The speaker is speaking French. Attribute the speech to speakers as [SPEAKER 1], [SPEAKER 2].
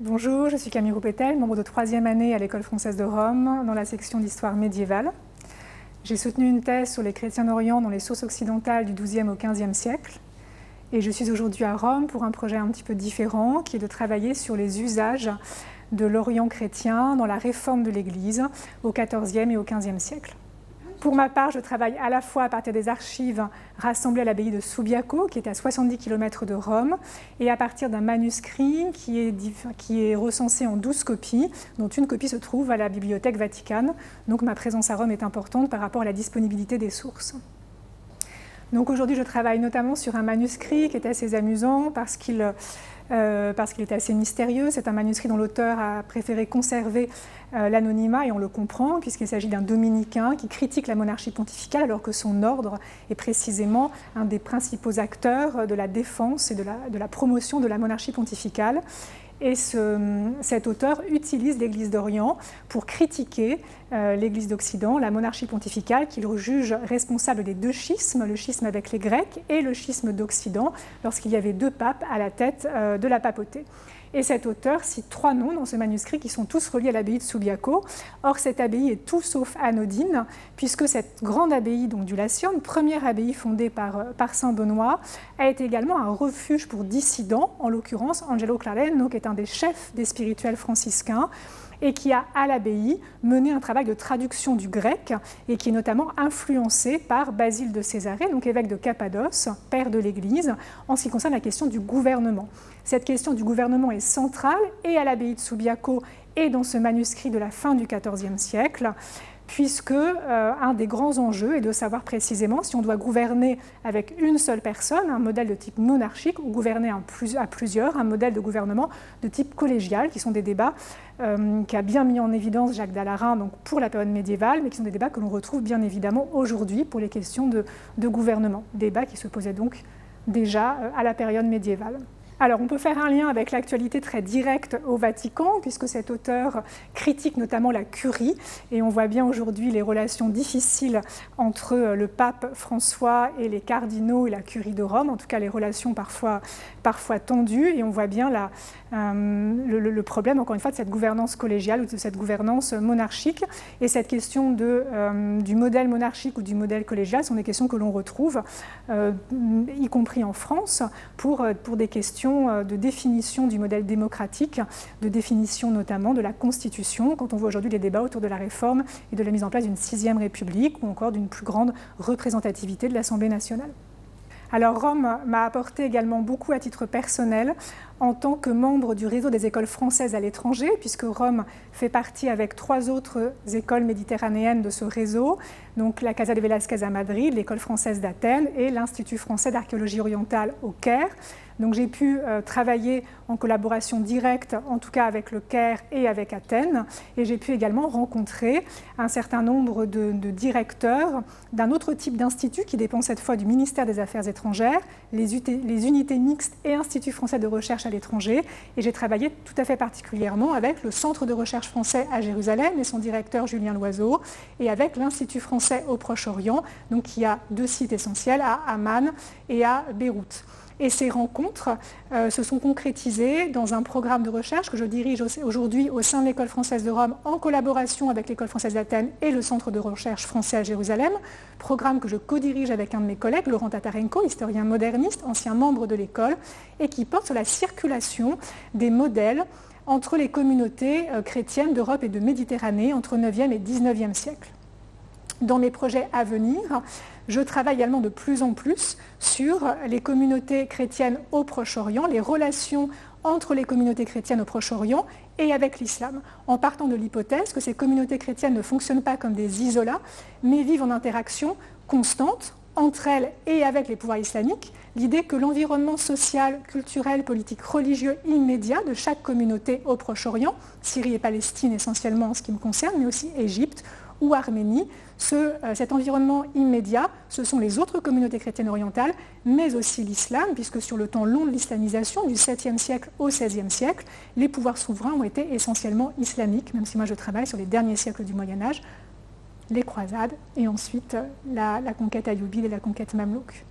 [SPEAKER 1] Bonjour, je suis Camille Roupetel, membre de 3e année à l'École française de Rome, dans la section d'histoire médiévale. J'ai soutenu une thèse sur les chrétiens d'Orient dans les sources occidentales du XIIe au XVe siècle. Et je suis aujourd'hui à Rome pour un projet un petit peu différent, qui est de travailler sur les usages de l'Orient chrétien dans la réforme de l'Église au XIVe et au XVe siècle. Pour ma part, je travaille à la fois à partir des archives rassemblées à l'abbaye de Subiaco, qui est à 70 km de Rome, et à partir d'un manuscrit qui est recensé en 12 copies, dont une copie se trouve à la Bibliothèque Vaticane. Donc ma présence à Rome est importante par rapport à la disponibilité des sources. Donc aujourd'hui, je travaille notamment sur un manuscrit qui est assez amusant parce qu'il est assez mystérieux. C'est un manuscrit dont l'auteur a préféré conserver l'anonymat, et on le comprend, puisqu'il s'agit d'un dominicain qui critique la monarchie pontificale, alors que son ordre est précisément un des principaux acteurs de la défense et de la promotion de la monarchie pontificale. Et cet auteur utilise l'Église d'Orient pour critiquer l'Église d'Occident, la monarchie pontificale, qu'il juge responsable des deux schismes, le schisme avec les Grecs et le schisme d'Occident, lorsqu'il y avait deux papes à la tête de la papauté. Et cet auteur cite 3 noms dans ce manuscrit qui sont tous reliés à l'abbaye de Subiaco. Or, cette abbaye est tout sauf anodine, puisque cette grande abbaye donc, du Latium, première abbaye fondée par saint Benoît, a été également un refuge pour dissidents, en l'occurrence Angelo Clareno, qui est un des chefs des spirituels franciscains, et qui a, à l'abbaye, mené un travail de traduction du grec, et qui est notamment influencé par Basile de Césarée, donc évêque de Cappadoce, père de l'Église, en ce qui concerne la question du gouvernement. Cette question du gouvernement est centrale, et à l'abbaye de Subiaco, et dans ce manuscrit de la fin du XIVe siècle, puisque un des grands enjeux est de savoir précisément si on doit gouverner avec une seule personne, un modèle de type monarchique, ou gouverner à plusieurs, un modèle de gouvernement de type collégial, qui sont des débats qu'a bien mis en évidence Jacques Dallarin donc pour la période médiévale, mais qui sont des débats que l'on retrouve bien évidemment aujourd'hui pour les questions de gouvernement. Débats qui se posaient donc déjà à la période médiévale. Alors, on peut faire un lien avec l'actualité très directe au Vatican, puisque cet auteur critique notamment la curie, et on voit bien aujourd'hui les relations difficiles entre le pape François et les cardinaux et la curie de Rome, en tout cas les relations parfois tendues, et on voit bien le problème, encore une fois, de cette gouvernance collégiale ou de cette gouvernance monarchique. Et cette question du modèle monarchique ou du modèle collégial sont des questions que l'on retrouve, y compris en France, pour des questions de définition du modèle démocratique, de définition notamment de la Constitution, quand on voit aujourd'hui les débats autour de la réforme et de la mise en place d'une 6e République ou encore d'une plus grande représentativité de l'Assemblée nationale. Alors Rome m'a apporté également beaucoup à titre personnel en tant que membre du réseau des écoles françaises à l'étranger, puisque Rome fait partie avec 3 autres écoles méditerranéennes de ce réseau, donc la Casa de Velázquez à Madrid, l'école française d'Athènes et l'Institut français d'archéologie orientale au Caire. Donc j'ai pu travailler en collaboration directe, en tout cas avec le Caire et avec Athènes, et j'ai pu également rencontrer un certain nombre de directeurs d'un autre type d'institut qui dépend cette fois du ministère des Affaires étrangères, les unités mixtes et Institut français de recherche à l'étranger, et j'ai travaillé tout à fait particulièrement avec le Centre de recherche français à Jérusalem et son directeur Julien Loiseau, et avec l'Institut français au Proche-Orient, donc qui a 2 sites essentiels à Amman et à Beyrouth. Et ces rencontres se sont concrétisées dans un programme de recherche que je dirige aujourd'hui au sein de l'École française de Rome en collaboration avec l'École française d'Athènes et le Centre de recherche français à Jérusalem, programme que je co-dirige avec un de mes collègues, Laurent Tatarenko, historien moderniste, ancien membre de l'école, et qui porte sur la circulation des modèles entre les communautés chrétiennes d'Europe et de Méditerranée entre 9e et 19e siècle. Dans mes projets à venir, je travaille également de plus en plus sur les communautés chrétiennes au Proche-Orient, les relations entre les communautés chrétiennes au Proche-Orient et avec l'islam, en partant de l'hypothèse que ces communautés chrétiennes ne fonctionnent pas comme des isolats, mais vivent en interaction constante entre elles et avec les pouvoirs islamiques, l'idée que l'environnement social, culturel, politique, religieux immédiat de chaque communauté au Proche-Orient, Syrie et Palestine essentiellement en ce qui me concerne, mais aussi Égypte ou Arménie, cet environnement immédiat, ce sont les autres communautés chrétiennes orientales, mais aussi l'islam, puisque sur le temps long de l'islamisation, du 7e siècle au 16e siècle, les pouvoirs souverains ont été essentiellement islamiques, même si moi je travaille sur les derniers siècles du Moyen-Âge, les croisades et ensuite la conquête ayoubide et la conquête mamelouk.